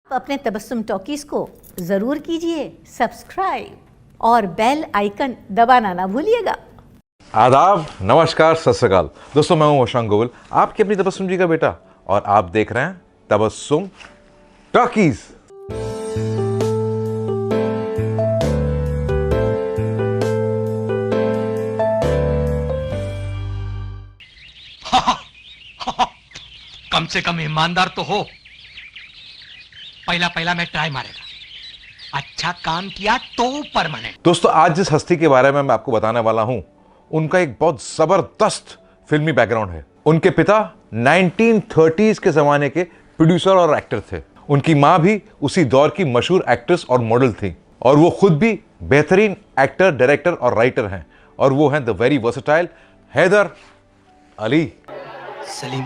अपने तबस्सुम टॉकीज को जरूर कीजिए सब्सक्राइब और बेल आइकन दबाना ना भूलिएगा। आदाब, नमस्कार, सत श्री अकाल। दोस्तों, मैं हूं होशांग गोविल, आपकी अपनी तबस्सुम जी का बेटा, और आप देख रहे हैं तबस्सुम टॉकीज। कम से कम ईमानदार तो हो। पहला मैं ट्राई मारेगा, अच्छा काम किया तो परमानेंट। दोस्तों, आज जिस हस्ती के बारे में मैं आपको बताने वाला हूं, उनका एक बहुत जबरदस्त फिल्मी बैकग्राउंड है। उनके पिता 1930s के जमाने के प्रोड्यूसर और एक्टर थे। उनकी मां भी उसी दौर की मशहूर एक्ट्रेस और मॉडल थी, और वो खुद भी बेहतरीन एक्टर, डायरेक्टर और राइटर हैं, और वो हैं the very versatile Haider Ali. Salim,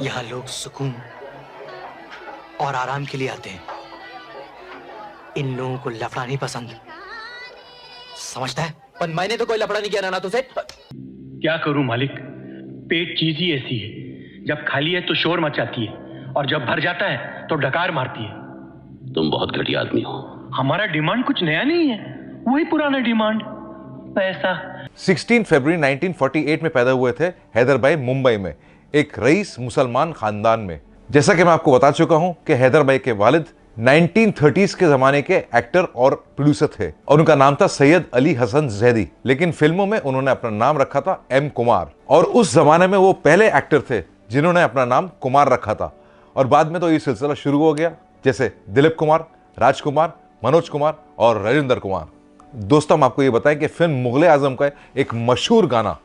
यहां लोग सुकून और आराम के लिए आते हैं। इन लोगों को लफड़ा नहीं पसंद, समझता है? पर मैंने तो कोई लफड़ा नहीं किया ना तुझसे। क्या करूं मालिक, पेट चीज ही ऐसी है, जब खाली है तो शोर मचाती है, और जब भर जाता है तो डकार मारती है। तुम बहुत घटिया आदमी हो। हमारा डिमांड कुछ नया नहीं है, वही पुराना डिमांड, पैसा। 16 फरवरी 1948 में पैदा हुए थे हैदर भाई मुंबई में एक रईस मुसलमान खानदान में। जैसा कि मैं आपको बता चुका हूं कि हैदर भाई के वालिद 1930s के जमाने के एक्टर और प्रोड्यूसर थे, और उनका नाम था सैयद अली हसन जैदी। लेकिन फिल्मों में उन्होंने अपना नाम रखा था एम कुमार, और उस जमाने में वो पहले एक्टर थे जिन्होंने अपना नाम कुमार रखा था। और बाद में तो ये सिलसिला शुरू हो गया, जैसे दिलीप कुमार, राजकुमार, मनोज कुमार और राजेंद्र कुमार। दोस्तों, हम आपको ये बताएं कि फिल्म मुगले आजम का एक मशहूर गाना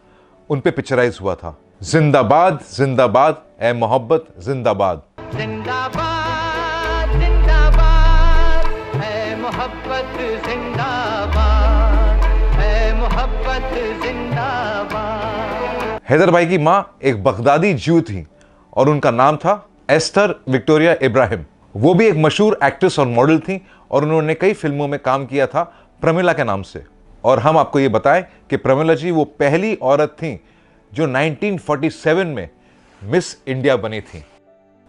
उन पे पिक्चराइज हुआ था, जिंदाबाद जिंदाबाद ए मोहब्बत जिंदाबाद। जिंदाबाद जिंदाबाद है मोहब्बत जिंदाबाद है मोहब्बत जिंदाबाद। हैदर भाई की मां एक बगदादी ज्यू थी, और उनका नाम था एस्थर विक्टोरिया इब्राहिम। वो भी एक मशहूर एक्ट्रेस और मॉडल थी, और उन्होंने कई फिल्मों में काम किया था प्रमिला के नाम से। और हम आपको ये बताएं कि प्रमिला जी वो पहली औरत थी जो 1947 में मिस इंडिया बनी थी।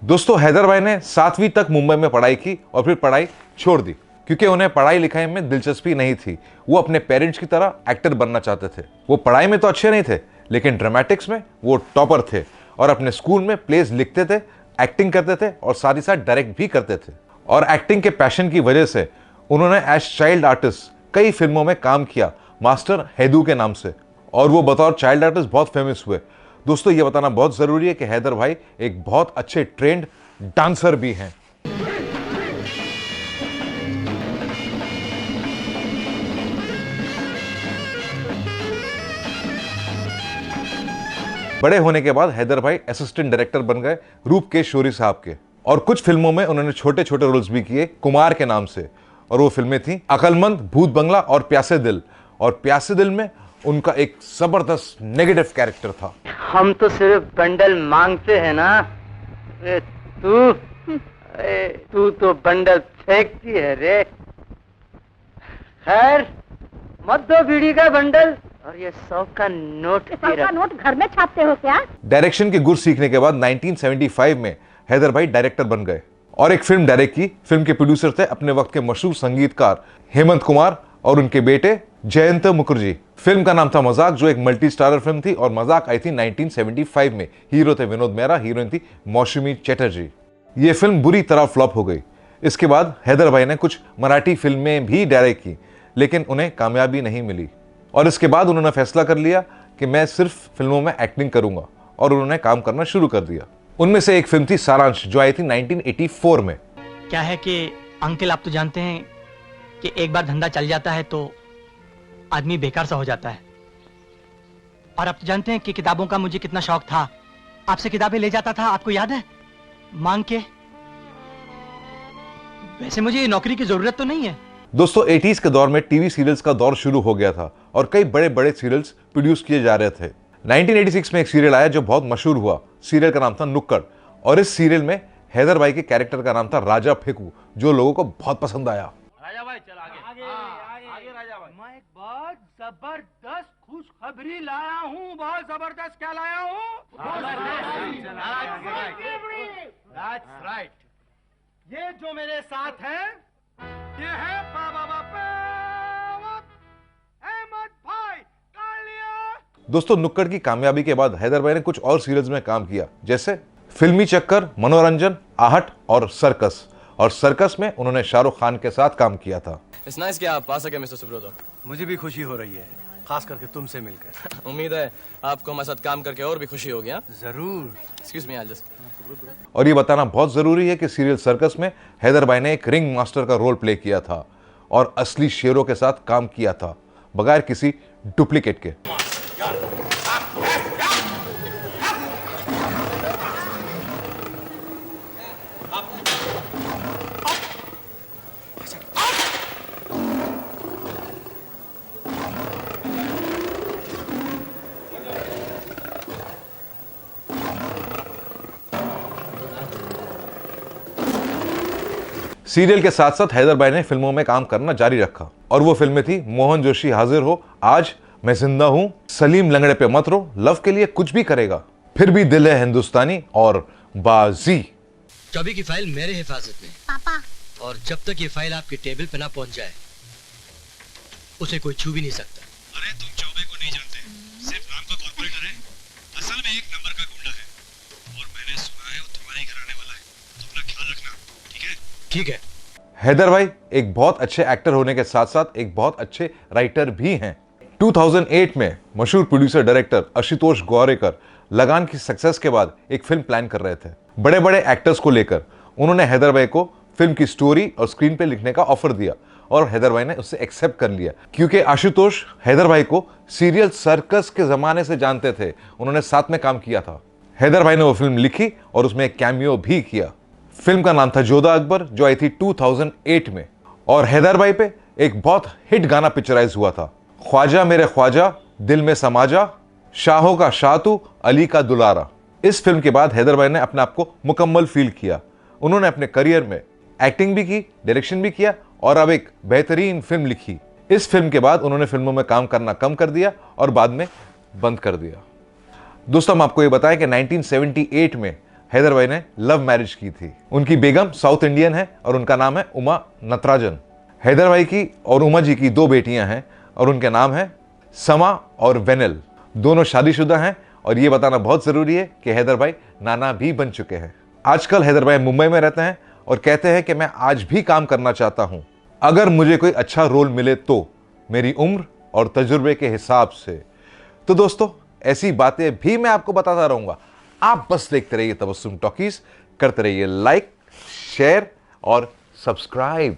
दोस्तों, हैदर भाई ने 7वीं तक मुंबई में पढ़ाई की और फिर पढ़ाई छोड़ दी, क्योंकि उन्हें पढ़ाई लिखाई में दिलचस्पी नहीं थी। वो अपने पेरेंट्स की तरह एक्टर बनना चाहते थे। वो पढ़ाई में तो अच्छे नहीं थे, लेकिन ड्रामेटिक्स में वो टॉपर थे, और अपने स्कूल में प्लेस लिखते थे, एक्टिंग करते थे, और साथ ही साथ डायरेक्ट भी करते थे। और एक्टिंग के पैशन की वजह से उन्होंने एज चाइल्ड आर्टिस्ट कई फिल्मों में काम किया, मास्टर हैदू के नाम से, और वो बतौर चाइल्ड आर्टिस्ट बहुत फेमस हुए। दोस्तों, ये बताना बहुत जरूरी है कि हैदर भाई एक बहुत अच्छे ट्रेंड डांसर भी हैं। बड़े होने के बाद हैदर भाई असिस्टेंट डायरेक्टर बन गए रूपकेश शोरी साहब के, और कुछ फिल्मों में उन्होंने छोटे छोटे रोल्स भी किए कुमार के नाम से। और वो फिल्में थी अकलमंद, भूत बंगला और प्यासे दिल। और प्यासे दिल में उनका एक जबरदस्त नेगेटिव कैरेक्टर था। हम तो सिर्फ बंडल मांगते हैं ना, तू तो बंडल फेंकती है रे। खैर, मत दो बीड़ी का बंडल, और ये 100 का नोट। 100 का नोट घर में छापते हो क्या? डायरेक्शन के गुर सीखने के बाद 1975 में हैदर भाई डायरेक्टर बन गए, और एक फिल्म डायरेक्ट की। फिल्म के प्रोड्यूसर थे अपने वक्त के मशहूर संगीतकार हेमंत कुमार और उनके बेटे जयंत मुखर्जी। फिल्म का नाम था मजाक, जो एक मल्टी स्टारर फिल्म थी, और मजाक आई थी 1975 में। हीरो थे विनोद मेहरा, हीरोइन थी मौसमी चटर्जी। ये फिल्म बुरी तरह फ्लॉप हो गई। इसके बाद हैदर भाई ने कुछ मराठी फिल्में भी डायरेक्ट की, लेकिन उन्हें कामयाबी नहीं मिली, और इसके बाद उन्होंने फैसला कर लिया कि मैं सिर्फ फिल्मों में एक्टिंग करूंगा, और उन्होंने काम करना शुरू कर दिया। उनमें से एक फिल्म थी सारांश, जो आई थी 1984 में। क्या है कि अंकल, आप तो जानते हैं कि एक बार धंधा चल जाता है तो आदमी बेकार सा हो जाता है। और आप तो जानते हैं कि किताबों का मुझे कितना शौक था। आपसे किताबें ले जाता था, आपको याद है, मांग के। वैसे मुझे नौकरी की जरूरत तो नहीं है। दोस्तों, 80s के दौर में टीवी सीरियल्स का दौर शुरू हो गया था, और कई बड़े बड़े सीरियल्स प्रोड्यूस किए जा रहे थे। 1986 में एक सीरियल आया जो बहुत मशहूर हुआ। सीरियल का नाम था नुक्कड़, और इस सीरियल में हैदर भाई के कैरेक्टर का नाम था राजा फेकू, जो लोगों को बहुत पसंद आया। राजा भाई चल आगे आगे राजा भाई। मैं एक बहुत जबरदस्त खुशखबरी लाया हूँ, बहुत जबरदस्त। क्या लाया हूँ? That's right. ये जो मेरे साथ है ये है बाबा अहमद भाई कालिया। दोस्तों, नुक्कड़ की कामयाबी के बाद हैदर भाई ने कुछ और सीरियल्स में काम किया, जैसे फिल्मी चक्कर, मनोरंजन, आहट और सर्कस। और सर्कस में उन्होंने शाहरुख खान के साथ काम किया था। इट्स नाइस कि आप आ सके मिस्टर सुब्रतो। मुझे भी खुशी हो रही है, खास करके तुमसे मिलकर। उम्मीद है आपको हमारे साथ काम करके और भी खुशी होगी। जरूर। Excuse me, I just. और ये बताना बहुत जरूरी है कि सीरियल सर्कस में हैदर भाई ने एक रिंग मास्टर का रोल प्ले किया था और असली शेरों के साथ काम किया था, बगैर किसी डुप्लीकेट के। सीरियल के साथ साथ हैदर भाई ने फिल्मों में काम करना जारी रखा और वो फिल्में थी मोहन जोशी हाजिर हो, आज मैं जिंदा हूं, सलीम लंगड़े पे मत रो, लव के लिए कुछ भी करेगा, फिर भी दिल है हिंदुस्तानी और बाजी। चौबे की फाइल मेरे हिफाजत में पापा। और जब तक ये फाइल आपके टेबल पे ना पहुंच जाए उसे कोई छू भी नहीं सकता। अरे तुम चौबे को नहीं जानते, सिर्फ नाम का कॉर्पोरेटर है, असल में एक नंबर का गुंडा है और मैंने सुना है वो तुम्हारे घर आने वाला है, तो अपना ख्याल रखना, ठीक है? ठीक है। हैदर भाई एक बहुत अच्छे एक्टर होने के साथ साथ एक बहुत अच्छे राइटर भी हैं। 2008 में मशहूर प्रोड्यूसर डायरेक्टर आशुतोष गोवारिकर लगान की सक्सेस के बाद एक फिल्म प्लान कर रहे थे। बड़े बड़े एक्टर्स को लेकर उन्होंने हैदर भाई को फिल्म की स्टोरी और स्क्रीन पे लिखने का ऑफर दिया और हैदर भाई ने उससे एक्सेप्ट कर लिया, क्योंकि आशुतोष हैदर भाई को सीरियल सर्कस के जमाने से जानते थे, उन्होंने साथ में काम किया था। हैदर भाई ने वो फिल्म लिखी और उसमें एक कैमियो भी किया। फिल्म का नाम था जोधा अकबर, जो आई थी 2008 में। और हैदर भाई पे एक बहुत हिट गाना पिक्चराइज हुआ था, ख्वाजा मेरे ख्वाजा दिल में समा जा, शाहों का शाह तू अली का दुलारा। इस फिल्म के बाद हैदर भाई ने अपने आप को मुकम्मल फील किया। उन्होंने अपने करियर में एक्टिंग भी की, डायरेक्शन भी किया और अब एक बेहतरीन फिल्म लिखी। इस फिल्म के बाद उन्होंने फिल्मों में काम करना कम कर दिया और बाद में बंद कर दिया। दोस्तों, हम आपको ये बताएं कि 1978 में हैदर भाई ने लव मैरिज की थी। उनकी बेगम साउथ इंडियन है और उनका नाम है उमा नटराजन। हैदर भाई की और उमा जी की 2 बेटियां हैं और उनके नाम है समा और वेनेल। दोनों शादीशुदा हैं और ये बताना बहुत जरूरी है कि हैदर भाई नाना भी बन चुके हैं। आजकल हैदर भाई मुंबई में रहते हैं और कहते हैं कि मैं आज भी काम करना चाहता हूं, अगर मुझे कोई अच्छा रोल मिले तो, मेरी उम्र और तजुर्बे के हिसाब से। तो दोस्तों, ऐसी बातें भी मैं आपको बताता रहूंगा। आप बस देखते रहिए तबस्सुम टॉकीज, करते रहिए लाइक, शेयर और सब्सक्राइब।